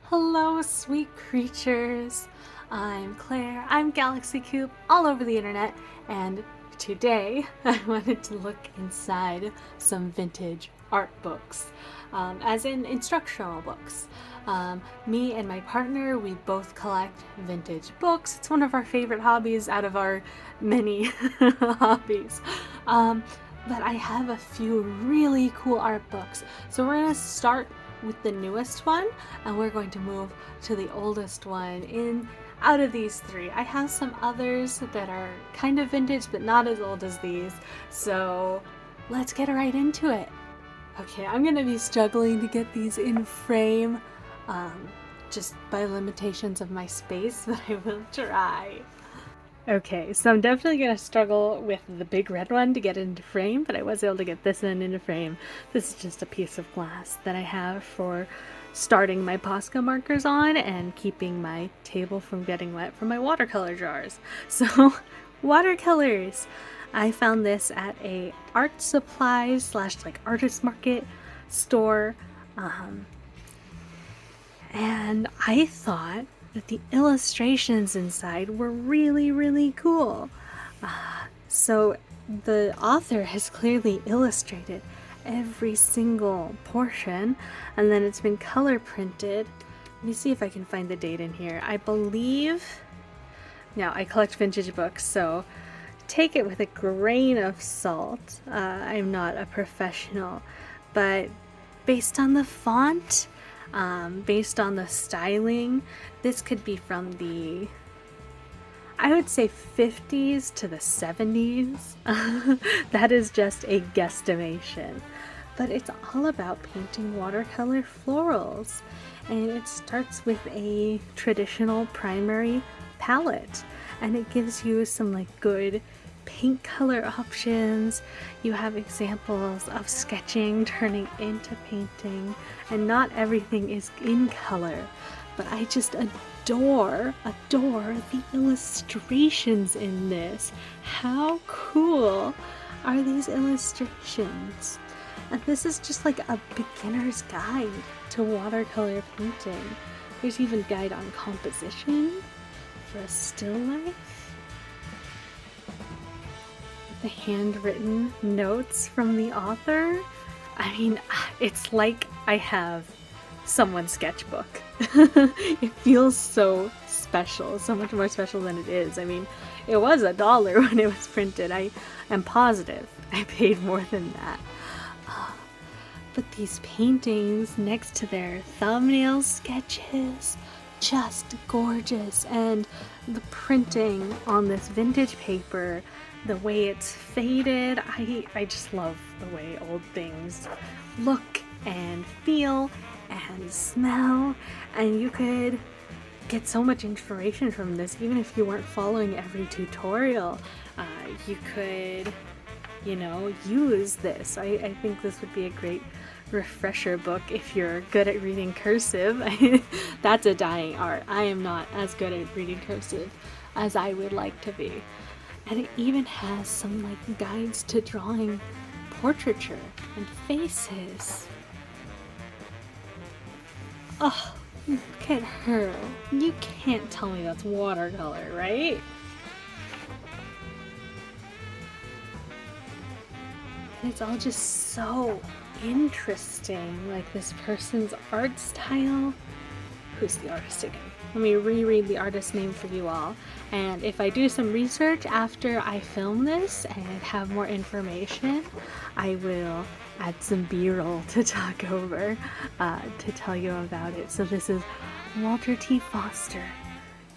Hello, sweet creatures. I'm Claire. I'm Galaxy Coop all over the internet, and today I wanted to look inside some vintage art books, as in instructional books. Me and my partner, we both collect vintage books. It's one of our favorite hobbies out of our many hobbies. But I have a few really cool art books. So we're going to start with the newest one, and we're going to move to the oldest one in out of these three. I have some others that are kind of vintage but not as old as these, so let's get right into it. Okay, I'm gonna be struggling to get these in frame, just by limitations of my space, but I will try. Okay, so I'm definitely going to struggle with the big red one to get into frame, but I was able to get this one into frame. This is just a piece of glass that I have for starting my Posca markers on and keeping my table from getting wet from my watercolor jars. So, watercolors! I found this at a art supplies slash like artist market store, and I thought that the illustrations inside were really cool. So the author has clearly illustrated every single portion, and then it's been color printed. Let me see if I can find the date in here. I believe, now I collect vintage books, so take it with a grain of salt. I'm not a professional, but based on the font, based on the styling, this could be from the, I would say, 50s to the 70s. That is just a guesstimation. But it's all about painting watercolor florals. And it starts with a traditional primary palette. And it gives you some like good paint color options. You have examples of sketching turning into painting, and not everything is in color, but I just adore the illustrations in this. How cool are these illustrations? And this is just like a beginner's guide to watercolor painting. There's even a guide on composition for a still life. The handwritten notes from the author. I mean, it's like I have someone's sketchbook. It feels so special, so much more special than it is. I mean, it was $1 when it was printed. I am positive I paid more than that. But these paintings next to their thumbnail sketches, just gorgeous. And the printing on this vintage paper, the way it's faded, I just love the way old things look and feel and smell, and you could get so much inspiration from this even if you weren't following every tutorial. You could, use this. I think this would be a great refresher book if you're good at reading cursive. That's a dying art. I am not as good at reading cursive as I would like to be. And it even has some like guides to drawing portraiture and faces. Oh, look at her. You can't tell me that's watercolor, right? And it's all just so interesting, like this person's art style. Who's the artist again? Let me reread the artist name for you all. And if I do some research after I film this and have more information, I will add some B-roll to talk over to tell you about it. So this is Walter T. Foster,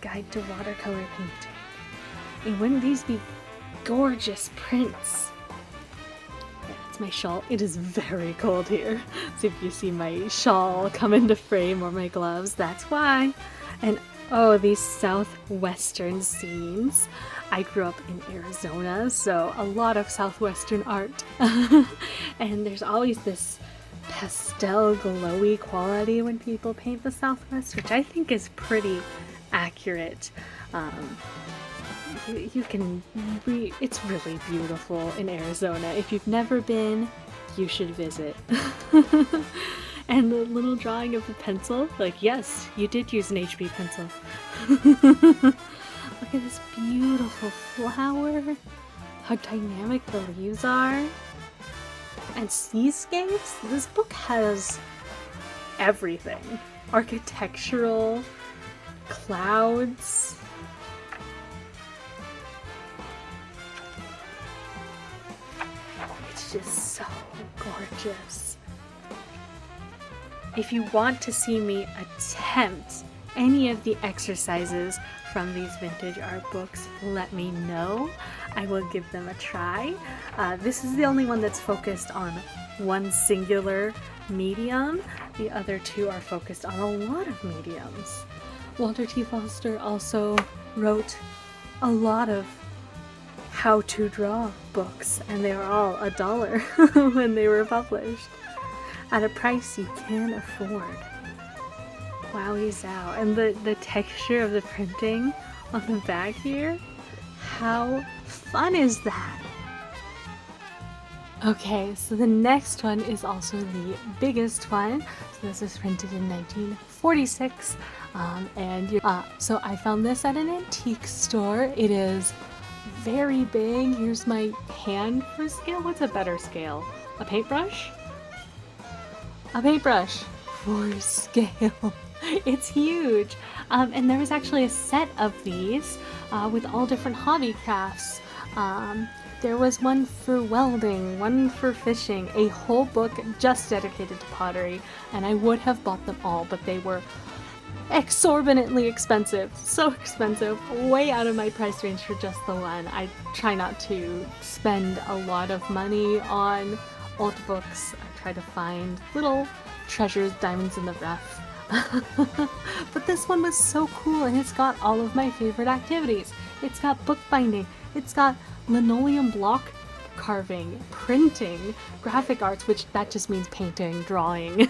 Guide to Watercolor Painting. And wouldn't these be gorgeous prints? My shawl. It is very cold here. So if you see my shawl come into frame or my gloves, that's why. And oh, these southwestern scenes. I grew up in Arizona, so a lot of southwestern art. And there's always this pastel glowy quality when people paint the Southwest, which I think is pretty accurate. It's really beautiful in Arizona. If you've never been, you should visit. And the little drawing of the pencil, like, yes, you did use an HB pencil. Look at this beautiful flower. How dynamic the leaves are. And seascapes? This book has everything. Architectural, clouds. It's just so gorgeous. If you want to see me attempt any of the exercises from these vintage art books, let me know. I will give them a try. This is the only one that's focused on one singular medium. The other two are focused on a lot of mediums. Walter T. Foster also wrote a lot of how to draw books, and they were all $1 when they were published, at a price you can afford. Wowie zow. And the texture of the printing on the back here, how fun is that? Okay, so the next one is also the biggest one. So this was printed in 1946. So I found this at an antique store. It is very big. Here's my hand for scale. What's a better scale? A paintbrush? A paintbrush for scale. It's huge. And there was actually a set of these with all different hobby crafts. There was one for welding, one for fishing, a whole book just dedicated to pottery, and I would have bought them all, but they were exorbitantly expensive. So expensive, way out of my price range for just the one. I try not to spend a lot of money on old books. I try to find little treasures, diamonds in the rough. But this one was so cool, and it's got all of my favorite activities. It's got bookbinding, it's got linoleum block carving, printing, graphic arts, which that just means painting, drawing,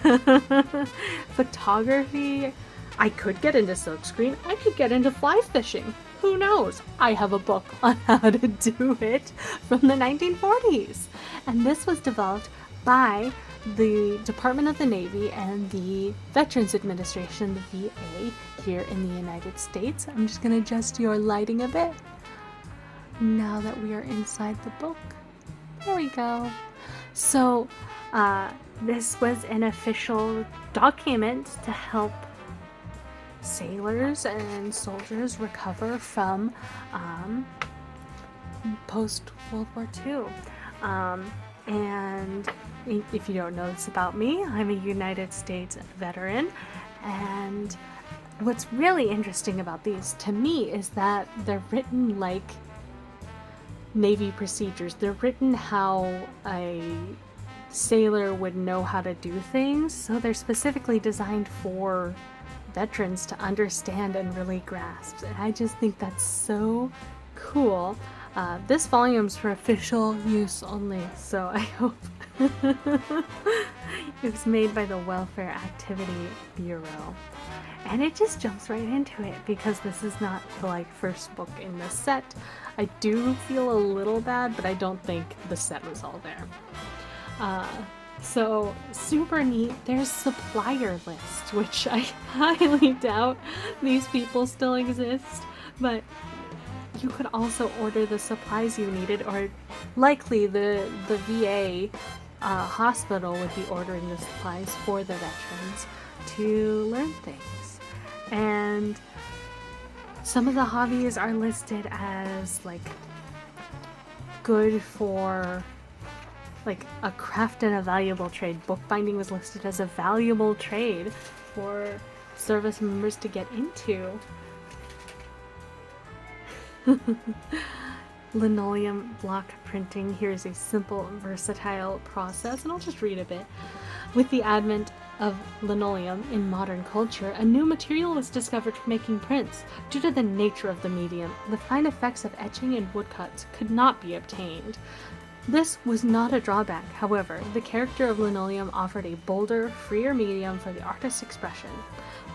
photography. I could get into silkscreen, I could get into fly fishing. Who knows? I have a book on how to do it from the 1940s. And this was developed by the Department of the Navy and the Veterans Administration, the VA, here in the United States. I'm just going to adjust your lighting a bit now that we are inside the book. There we go. So this was an official document to help sailors and soldiers recover from post-World War II. And if you don't know this about me, I'm a United States veteran, and what's really interesting about these to me is that they're written like Navy procedures. They're written how a sailor would know how to do things, so they're specifically designed for veterans to understand and really grasp, and I just think that's so cool. This volume's for official use only, so I hope. It was made by the Welfare Activity Bureau, and it just jumps right into it because this is not the first book in the set. I do feel a little bad, but I don't think the set was all there. So super neat. There's supplier list, which I highly doubt these people still exist, but you could also order the supplies you needed, or likely the VA hospital would be ordering the supplies for the veterans to learn things. And some of the hobbies are listed as good for a craft and a valuable trade. Bookbinding was listed as a valuable trade for service members to get into. Linoleum block printing. Here's a simple, versatile process, and I'll just read a bit. With the advent of linoleum in modern culture, a new material was discovered for making prints. Due to the nature of the medium, the fine effects of etching and woodcuts could not be obtained. This was not a drawback, however. The character of linoleum offered a bolder, freer medium for the artist's expression.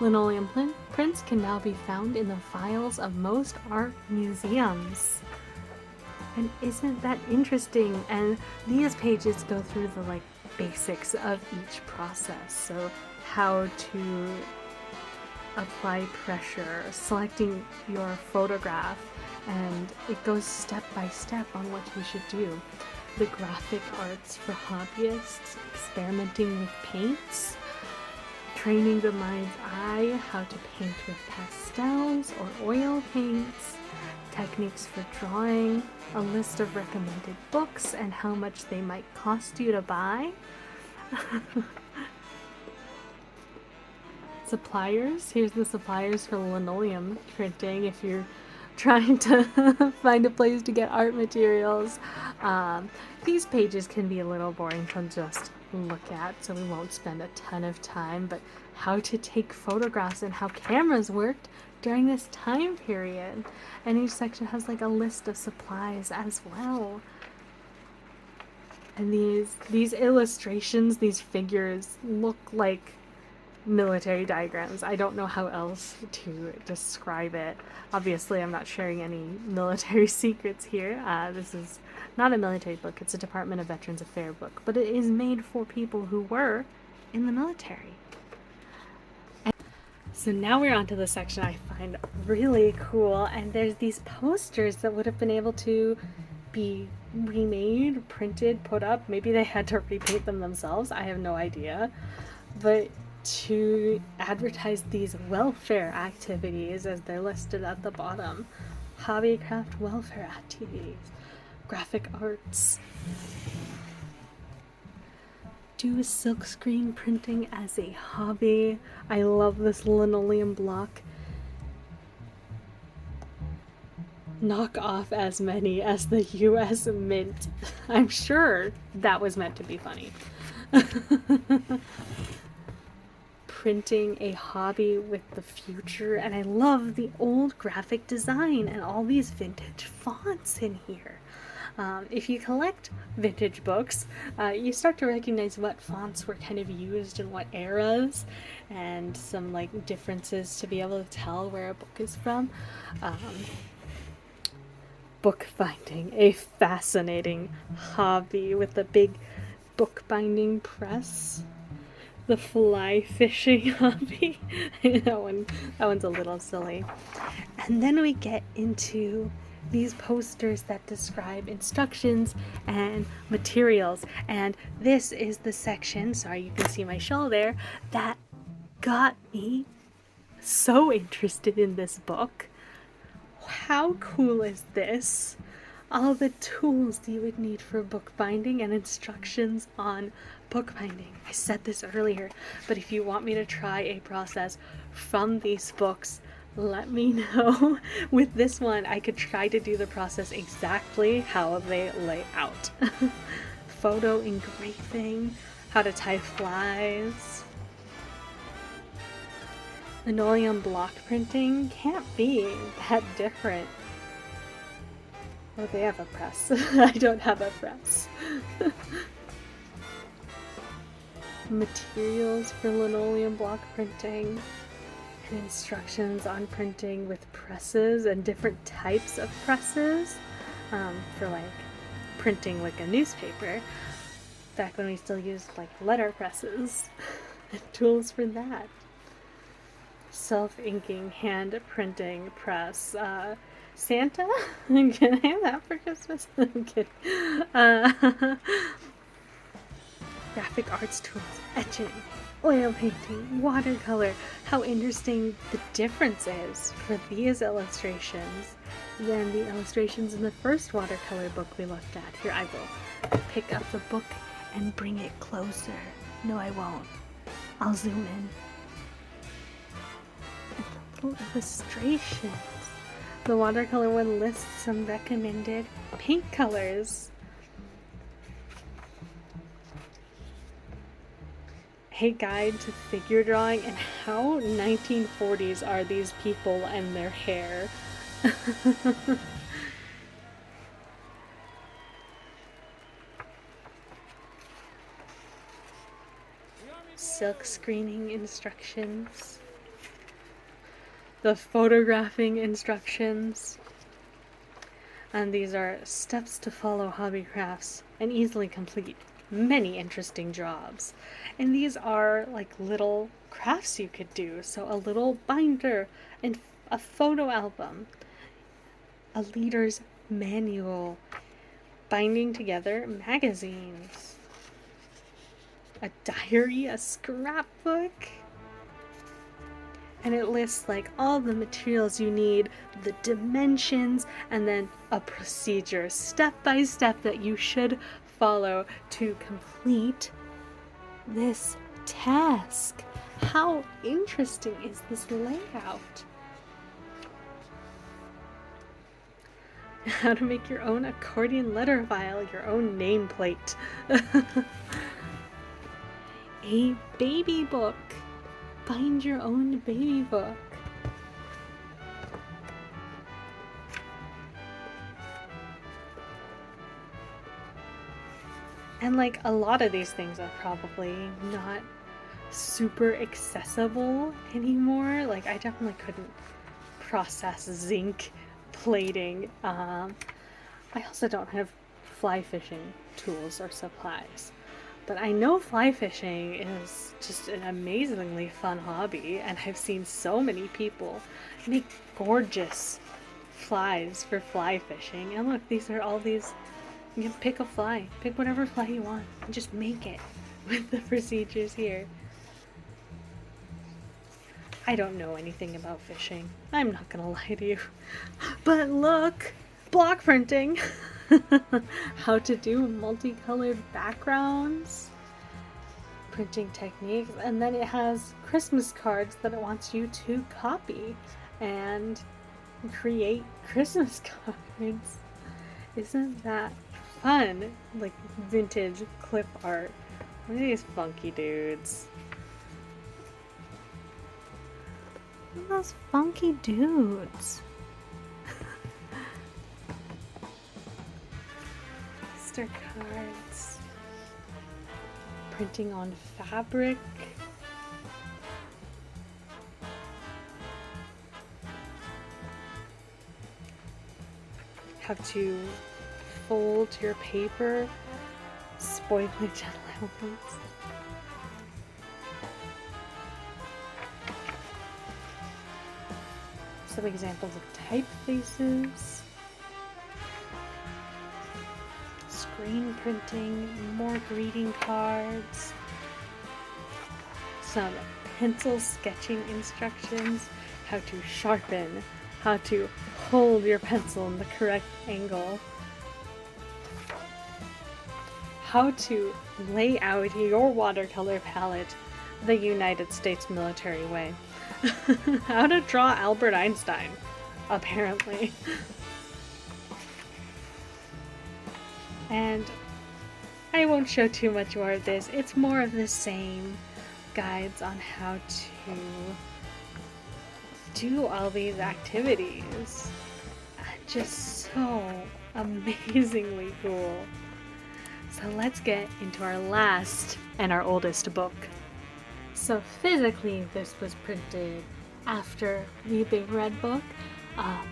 Linoleum prints can now be found in the files of most art museums. And isn't that interesting? And these pages go through the basics of each process. So how to apply pressure, selecting your photograph, and it goes step by step on what you should do. The graphic arts for hobbyists, experimenting with paints, training the mind's eye, how to paint with pastels or oil paints, techniques for drawing, a list of recommended books and how much they might cost you to buy. Suppliers. Here's the suppliers for linoleum printing if you're trying to find a place to get art materials. These pages can be a little boring to just look at, so we won't spend a ton of time, but how to take photographs and how cameras worked during this time period. And each section has like a list of supplies as well. And these illustrations, these figures look like military diagrams. I don't know how else to describe it. Obviously, I'm not sharing any military secrets here. This is not a military book. It's a Department of Veterans Affairs book, but it is made for people who were in the military. So now we're on to the section I find really cool, and there's these posters that would have been able to be remade, printed, put up. Maybe they had to repaint them themselves. I have no idea. But to advertise these welfare activities as they're listed at the bottom. Hobbycraft welfare activities, graphic arts. Do silkscreen printing as a hobby. I love this linoleum block. Knock off as many as the US Mint. I'm sure that was meant to be funny. Printing a hobby with the future, and I love the old graphic design and all these vintage fonts in here. If you collect vintage books, you start to recognize what fonts were kind of used in what eras, and some like differences to be able to tell where a book is from. Bookbinding, a fascinating hobby with a big bookbinding press. The fly fishing hobby. that one's a little silly. And then we get into these posters that describe instructions and materials. And this is the section, sorry you can see my shawl there, that got me so interested in this book. How cool is this? All the tools you would need for bookbinding and instructions on bookbinding. I said this earlier, but if you want me to try a process from these books, let me know. With this one, I could try to do the process exactly how they lay out. Photo engraving, how to tie flies. Linoleum block printing can't be that different. Oh, they have a press. I don't have a press. Materials for linoleum block printing, and instructions on printing with presses and different types of presses for like printing like a newspaper. Back when we still used like letter presses. Tools for that. Self-inking, hand printing press. Santa? Can I have that for Christmas? I'm kidding. Graphic arts tools, etching, oil painting, watercolor. How interesting the difference is for these illustrations than the illustrations in the first watercolor book we looked at. Here, I will pick up the book and bring it closer. No, I won't. I'll zoom in. And the little illustrations. The watercolor one lists some recommended paint colors. A guide to figure drawing, and how 1940s are these people and their hair. Silk screening instructions. The photographing instructions. And these are steps to follow hobby crafts and easily complete many interesting jobs. And these are like little crafts you could do. So a little binder and a photo album, a leader's manual, binding together magazines, a diary, a scrapbook. And it lists like all the materials you need, the dimensions, and then a procedure step by step that you should follow to complete this task. How interesting is this layout? How to make your own accordion letter file, your own nameplate. A baby book. Find your own baby book. And like a lot of these things are probably not super accessible anymore. Like I definitely couldn't process zinc plating. I also don't have fly fishing tools or supplies. But I know fly fishing is just an amazingly fun hobby, and I've seen so many people make gorgeous flies for fly fishing. And look, these are all these, you can pick a fly, pick whatever fly you want, and just make it with the procedures here. I don't know anything about fishing. I'm not gonna lie to you. But look, block printing. How to do multicolored backgrounds, printing techniques, and then it has Christmas cards that it wants you to copy and create Christmas cards. Isn't that fun? Like vintage clip art. Look at these funky dudes. Look at those funky dudes. Cards, printing on fabric, how to fold your paper, spoiling allowance. Some examples of typefaces. Screen printing, more greeting cards, some pencil sketching instructions, how to sharpen, how to hold your pencil in the correct angle, how to lay out your watercolor palette the United States military way, how to draw Albert Einstein, apparently. And I won't show too much more of this. It's more of the same guides on how to do all these activities. Just so amazingly cool. So let's get into our last and our oldest book. So physically this was printed after the Big Red Book,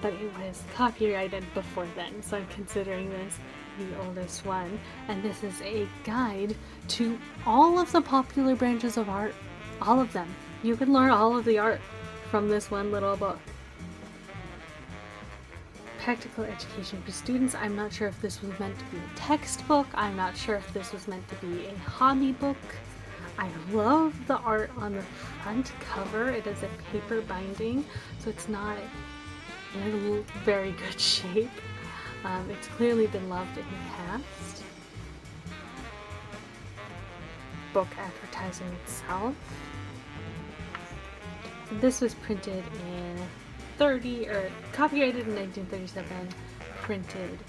but it was copyrighted before then, so I'm considering this the oldest one. And this is a guide to all of the popular branches of art. All of them. You can learn all of the art from this one little book. Practical education for students. I'm not sure if this was meant to be a textbook. I'm not sure if this was meant to be a hobby book. I love the art on the front cover. It is a paper binding, so it's not in a very good shape. It's clearly been loved in the past. Book advertising itself. This was printed in copyrighted in 1937, printed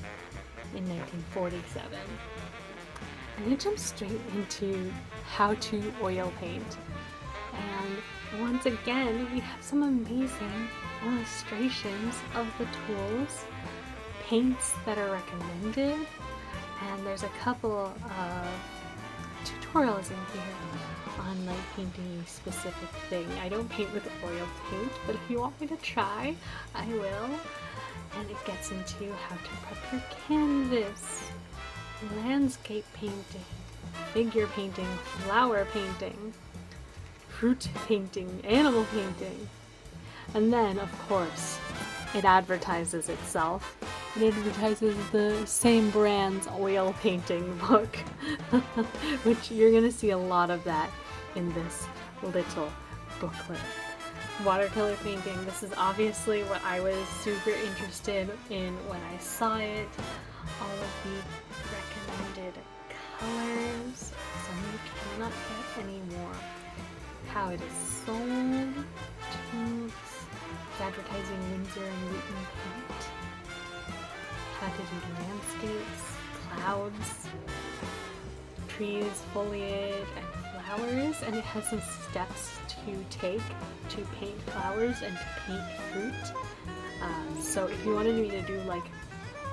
in 1947. And it jumps straight into how to oil paint. And once again, we have some amazing illustrations of the tools, paints that are recommended, and there's a couple of tutorials in here on like painting a specific thing. I don't paint with oil paint, but if you want me to try, I will. And it gets into how to prep your canvas, landscape painting, figure painting, flower painting, fruit painting, animal painting. And then, of course, it advertises itself. It advertises the same brand's oil painting book, which you're gonna see a lot of that in this little booklet. Watercolor painting, this is obviously what I was super interested in when I saw it. All of the recommended colors, some you cannot get anymore. How it is sold, tubes, advertising Windsor and Newton paint, how to do landscapes, clouds, trees, foliage, and flowers, and it has some steps to take to paint flowers and to paint fruit. So if you wanted me to do like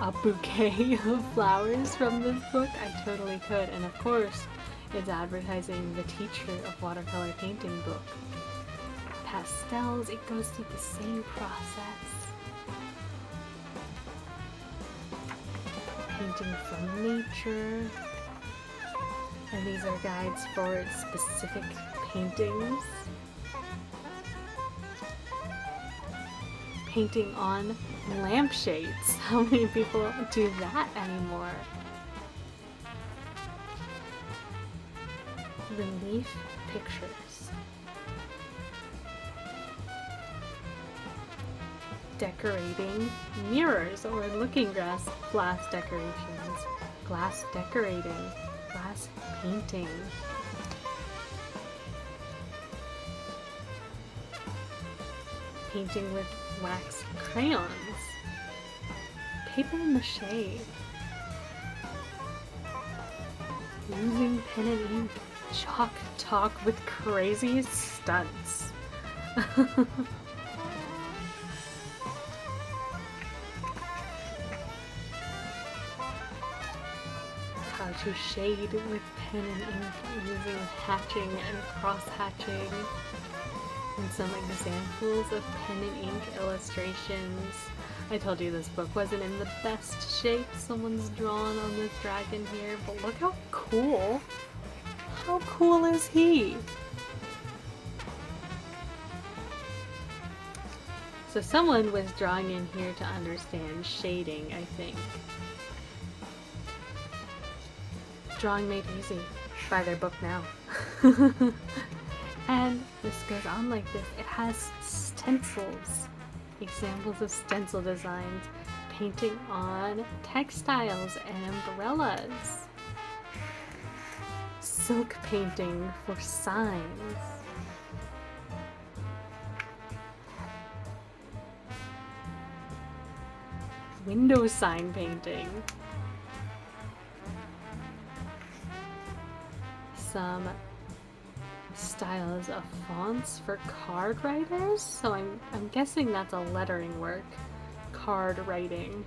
a bouquet of flowers from this book, I totally could. And of course, it's advertising the Teacher of Watercolor Painting book. Pastels, it goes through the same process. Painting from nature. And these are guides for specific paintings. Painting on lampshades. How many people do that anymore? Relief pictures. Decorating mirrors or looking glass decorations. Glass decorating. Glass painting. Painting with wax crayons. Paper mache. Using pen and ink. Chalk talk with crazy stunts. How to shade with pen and ink using hatching and cross-hatching. And some examples of pen and ink illustrations. I told you this book wasn't in the best shape. Someone's drawn on this dragon here, but look how cool. How cool is he? So someone was drawing in here to understand shading, I think. Drawing Made Easy. Buy their book now. And this goes on like this. It has stencils. Examples of stencil designs. Painting on textiles and umbrellas. Silk painting for signs. Window sign painting. Some styles of fonts for card writers. So I'm guessing that's a lettering work. Card writing.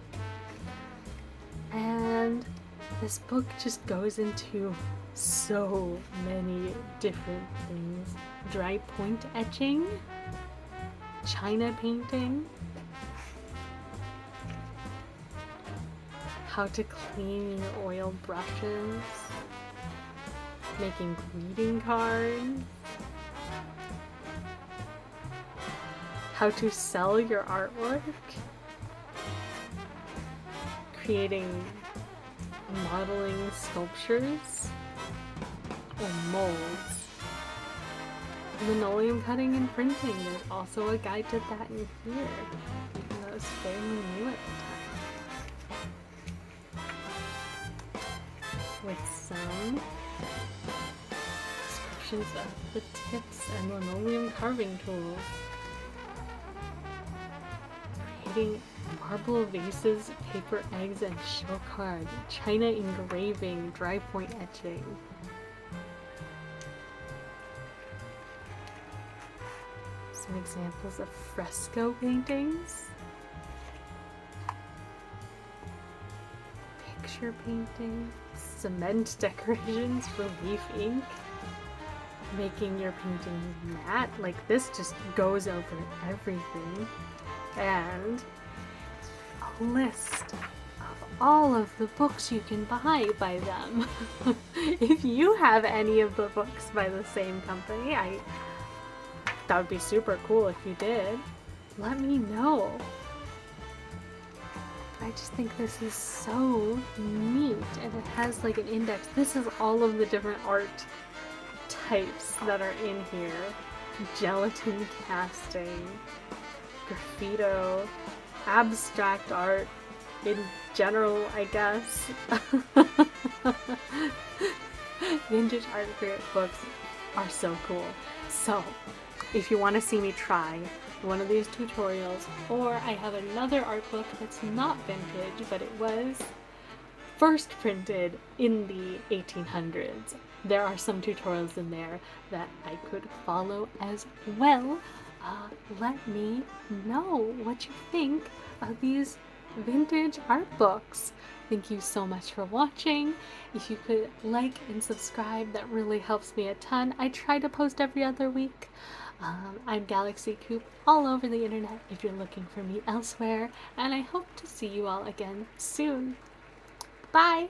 And this book just goes into so many different things. Dry point etching, China painting, how to clean your oiled brushes, making greeting cards, how to sell your artwork, creating modeling sculptures or molds, linoleum cutting and printing. There's also a guide to that in here, even though it was fairly new at the time. With some descriptions of the tips and linoleum carving tools. Creating marble vases, paper eggs, and show card, China engraving, dry point etching. Some examples of fresco paintings, picture painting, cement decorations, relief ink, making your painting matte. Like this just goes over everything. And a list of all of the books you can buy by them. If you have any of the books by the same company, that would be super cool if you did. Let me know. I just think this is so neat, and it has like an index. This is all of the different art types that are in here. Gelatin casting, graffito, abstract art in general, I guess. Vintage art books are so cool. So, if you want to see me try one of these tutorials, or I have another art book that's not vintage, but it was first printed in the 1800s. There are some tutorials in there that I could follow as well. Let me know what you think of these vintage art books. Thank you so much for watching. If you could like and subscribe, that really helps me a ton. I try to post every other week. I'm Galaxy Coop all over the internet if you're looking for me elsewhere, and I hope to see you all again soon. Bye!